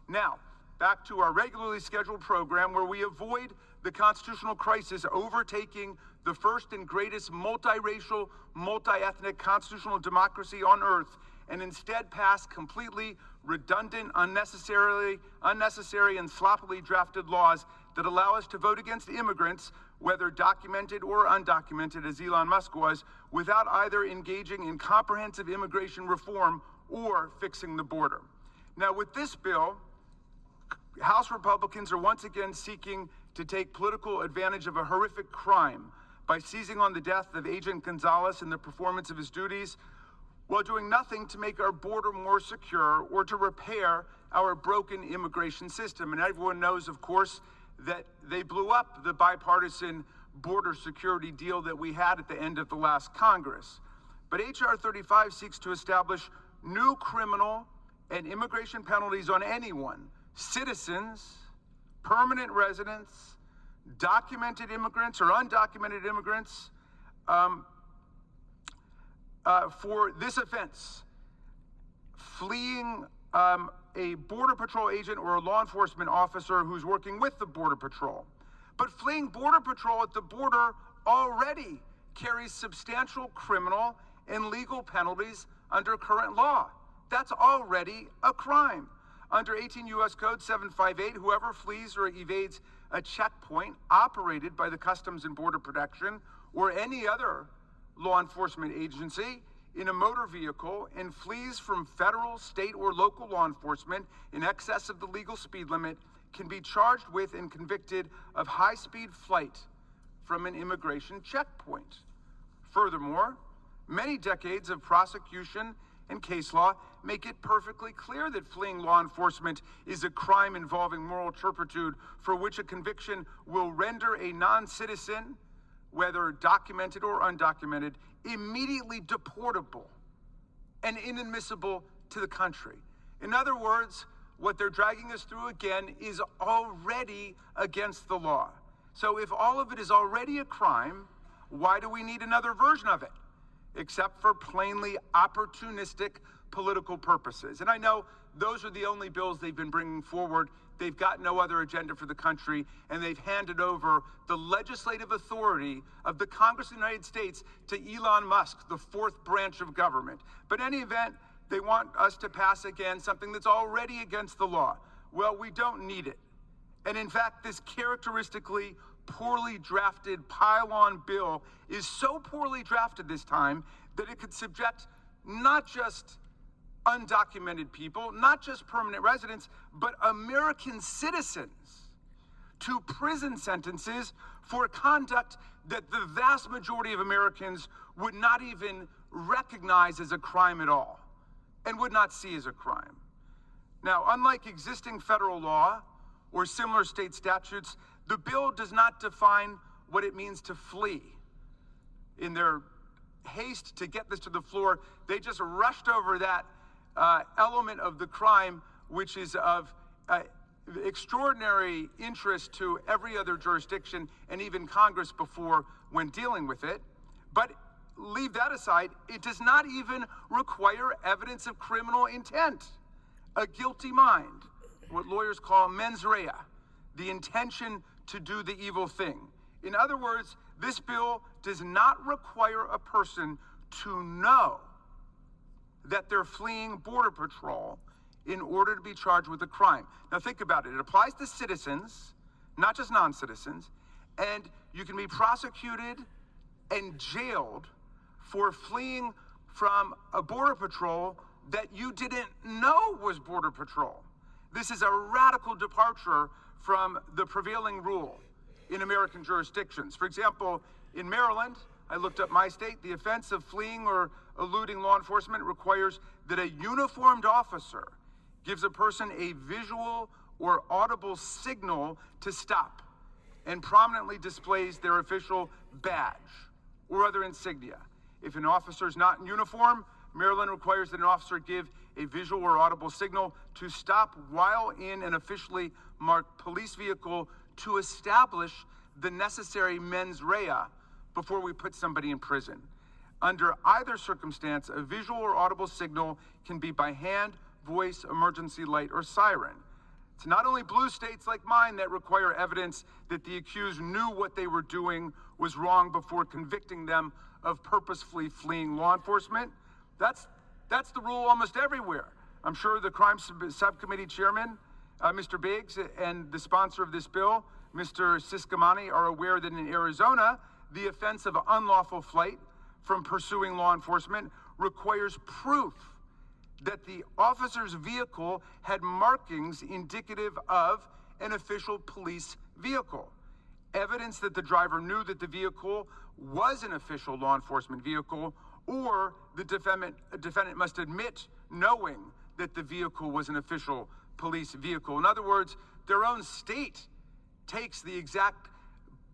Now, back to our regularly scheduled program where we avoid the constitutional crisis overtaking the first and greatest multiracial, multi-ethnic constitutional democracy on earth and instead pass completely redundant, unnecessary and sloppily drafted laws that allow us to vote against immigrants, whether documented or undocumented, as Elon Musk was, without either engaging in comprehensive immigration reform or fixing the border. Now, with this bill, House Republicans are once again seeking to take political advantage of a horrific crime by seizing on the death of Agent Gonzalez in the performance of his duties, while doing nothing to make our border more secure or to repair our broken immigration system. And everyone knows, of course, that they blew up the bipartisan border security deal that we had at the end of the last Congress. But H.R. 35 seeks to establish new criminal and immigration penalties on anyone, citizens, permanent residents, documented immigrants or undocumented immigrants, for this offense: fleeing a Border Patrol agent or a law enforcement officer who's working with the Border Patrol. But fleeing Border Patrol at the border already carries substantial criminal and legal penalties under current law. That's already a crime. Under 18 U.S. Code 758, whoever flees or evades a checkpoint operated by the Customs and Border Protection or any other law enforcement agency in a motor vehicle and flees from federal, state, or local law enforcement in excess of the legal speed limit can be charged with and convicted of high-speed flight from an immigration checkpoint. Furthermore, many decades of prosecution and case law make it perfectly clear that fleeing law enforcement is a crime involving moral turpitude for which a conviction will render a non-citizen, whether documented or undocumented, immediately deportable and inadmissible to the country. In other words, what they're dragging us through again is already against the law. So if all of it is already a crime, why do we need another version of it? Except for plainly opportunistic political purposes. And I know those are the only bills they've been bringing forward. They've got no other agenda for the country, and they've handed over the legislative authority of the Congress of the United States to Elon Musk, the fourth branch of government. But in any event, they want us to pass again something that's already against the law. Well, we don't need it. And in fact, this characteristically poorly drafted pile-on bill is so poorly drafted this time that it could subject not just undocumented people, not just permanent residents, but American citizens to prison sentences for conduct that the vast majority of Americans would not even recognize as a crime at all and would not see as a crime. Now, unlike existing federal law or similar state statutes, the bill does not define what it means to flee. In their haste to get this to the floor, they just rushed over that element of the crime, which is of extraordinary interest to every other jurisdiction and even Congress before when dealing with it. But leave that aside, it does not even require evidence of criminal intent, a guilty mind, what lawyers call mens rea, the intention to do the evil thing. In other words, this bill does not require a person to know that they're fleeing Border Patrol in order to be charged with a crime. Now think about it. It applies to citizens, not just non-citizens, and you can be prosecuted and jailed for fleeing from a Border Patrol that you didn't know was Border Patrol. This is a radical departure from the prevailing rule in American jurisdictions. For example, in Maryland, I looked up my state, the offense of fleeing or eluding law enforcement requires that a uniformed officer gives a person a visual or audible signal to stop and prominently displays their official badge or other insignia. If an officer is not in uniform, Maryland requires that an officer give a visual or audible signal to stop while in an officially marked police vehicle to establish the necessary mens rea before we put somebody in prison. Under either circumstance, a visual or audible signal can be by hand, voice, emergency light, or siren. It's not only blue states like mine that require evidence that the accused knew what they were doing was wrong before convicting them of purposefully fleeing law enforcement. That's the rule almost everywhere. I'm sure the crime subcommittee chairman, Mr. Biggs, and the sponsor of this bill, Mr. Siscomani, are aware that in Arizona, the offense of unlawful flight from pursuing law enforcement requires proof that the officer's vehicle had markings indicative of an official police vehicle. Evidence that the driver knew that the vehicle was an official law enforcement vehicle, or the defendant must admit knowing that the vehicle was an official police vehicle. In other words, their own state takes the exact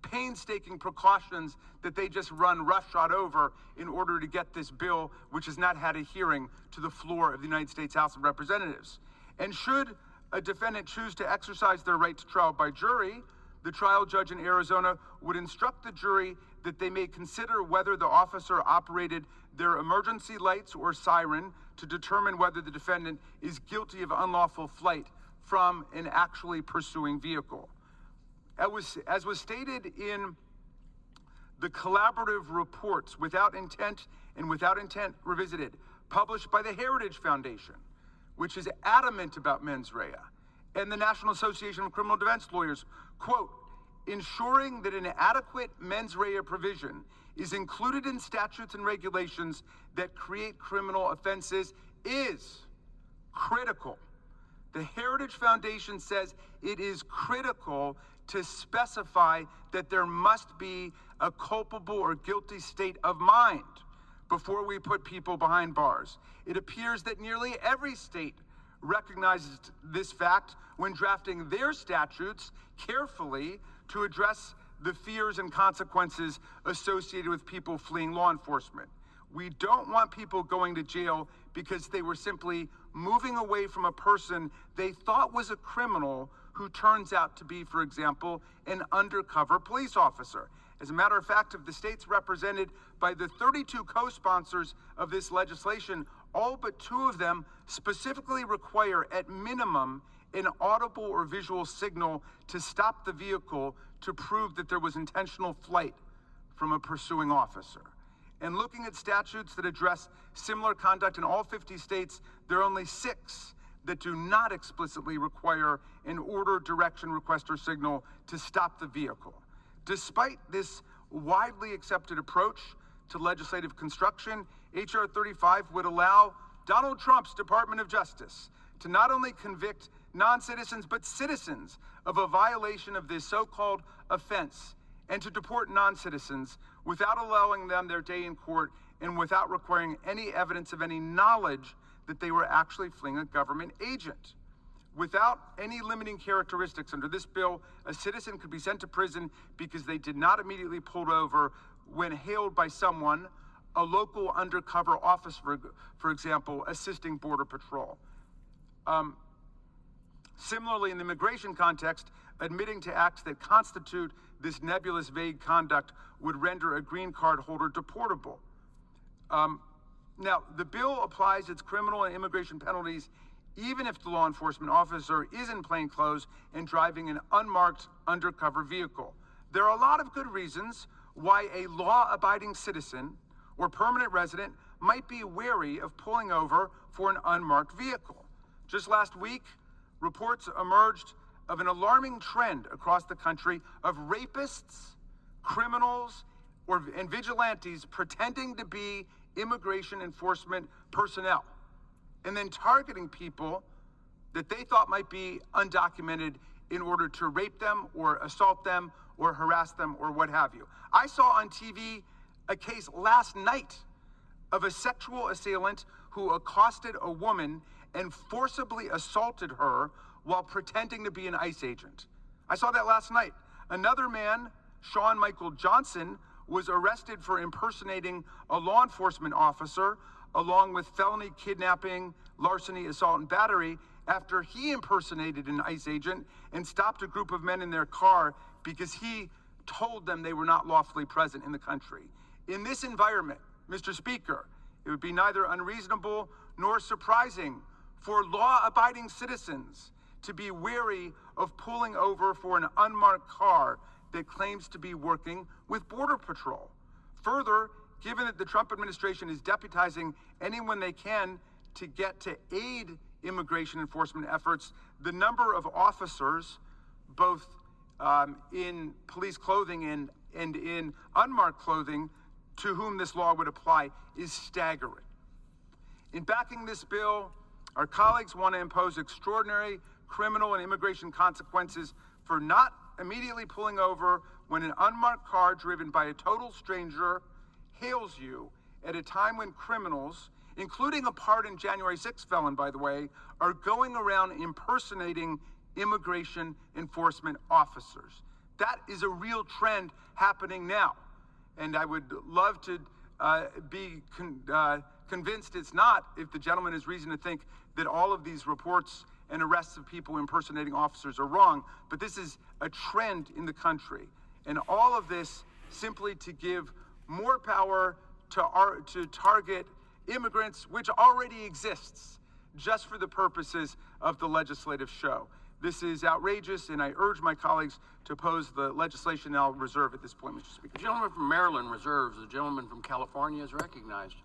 painstaking precautions that they just run roughshod over in order to get this bill, which has not had a hearing, to the floor of the United States House of Representatives. And should a defendant choose to exercise their right to trial by jury, the trial judge in Arizona would instruct the jury that they may consider whether the officer operated their emergency lights or siren to determine whether the defendant is guilty of unlawful flight from an actually pursuing vehicle. As was stated in the collaborative reports, Without Intent and Without Intent Revisited, published by the Heritage Foundation, which is adamant about mens rea, and the National Association of Criminal Defense Lawyers, quote, ensuring that an adequate mens rea provision is included in statutes and regulations that create criminal offenses is critical. The Heritage Foundation says it is critical to specify that there must be a culpable or guilty state of mind before we put people behind bars. It appears that nearly every state recognizes this fact when drafting their statutes carefully to address the fears and consequences associated with people fleeing law enforcement. We don't want people going to jail because they were simply moving away from a person they thought was a criminal who turns out to be, for example, an undercover police officer. As a matter of fact, of the states represented by the 32 co-sponsors of this legislation, all but 2 of them specifically require, at minimum, an audible or visual signal to stop the vehicle to prove that there was intentional flight from a pursuing officer. And looking at statutes that address similar conduct in all 50 states, there are only 6 that do not explicitly require an order, direction, request, or signal to stop the vehicle. Despite this widely accepted approach to legislative construction, H.R. 35 would allow Donald Trump's Department of Justice to not only convict non-citizens, but citizens of a violation of this so-called offense, and to deport non-citizens without allowing them their day in court and without requiring any evidence of any knowledge that they were actually fleeing a government agent. Without any limiting characteristics under this bill, a citizen could be sent to prison because they did not immediately pull over when hailed by someone, a local undercover officer, for example, assisting Border Patrol. Similarly, in the immigration context, admitting to acts that constitute this nebulous, vague conduct would render a green card holder deportable. Now, the bill applies its criminal and immigration penalties even if the law enforcement officer is in plain clothes and driving an unmarked undercover vehicle. There are a lot of good reasons why a law-abiding citizen or permanent resident might be wary of pulling over for an unmarked vehicle. Just last week, reports emerged of an alarming trend across the country of rapists, criminals, and vigilantes pretending to be immigration enforcement personnel and then targeting people that they thought might be undocumented in order to rape them or assault them or harass them or what have you. I saw on TV a case last night of a sexual assailant who accosted a woman and forcibly assaulted her while pretending to be an ICE agent. I saw that last night. Another man, Sean Michael Johnson, was arrested for impersonating a law enforcement officer along with felony kidnapping, larceny, assault, and battery after he impersonated an ICE agent and stopped a group of men in their car because he told them they were not lawfully present in the country. In this environment, Mr. Speaker, it would be neither unreasonable nor surprising for law-abiding citizens to be wary of pulling over for an unmarked car that claims to be working with Border Patrol. Further, given that the Trump administration is deputizing anyone they can to get to aid immigration enforcement efforts, the number of officers, both in police clothing and in unmarked clothing, to whom this law would apply is staggering. In backing this bill, our colleagues want to impose extraordinary criminal and immigration consequences for not immediately pulling over when an unmarked car driven by a total stranger hails you at a time when criminals, including a pardoned January 6th felon, by the way, are going around impersonating immigration enforcement officers. That is a real trend happening now. And I would love to be convinced it's not, if the gentleman has reason to think that all of these reports and arrests of people impersonating officers are wrong. But this is a trend in the country. And all of this simply to give more power to target immigrants, which already exists, just for the purposes of the legislative show. This is outrageous, and I urge my colleagues to oppose the legislation. I'll reserve at this point, Mr. Speaker. The gentleman from Maryland reserves. The gentleman from California is recognized.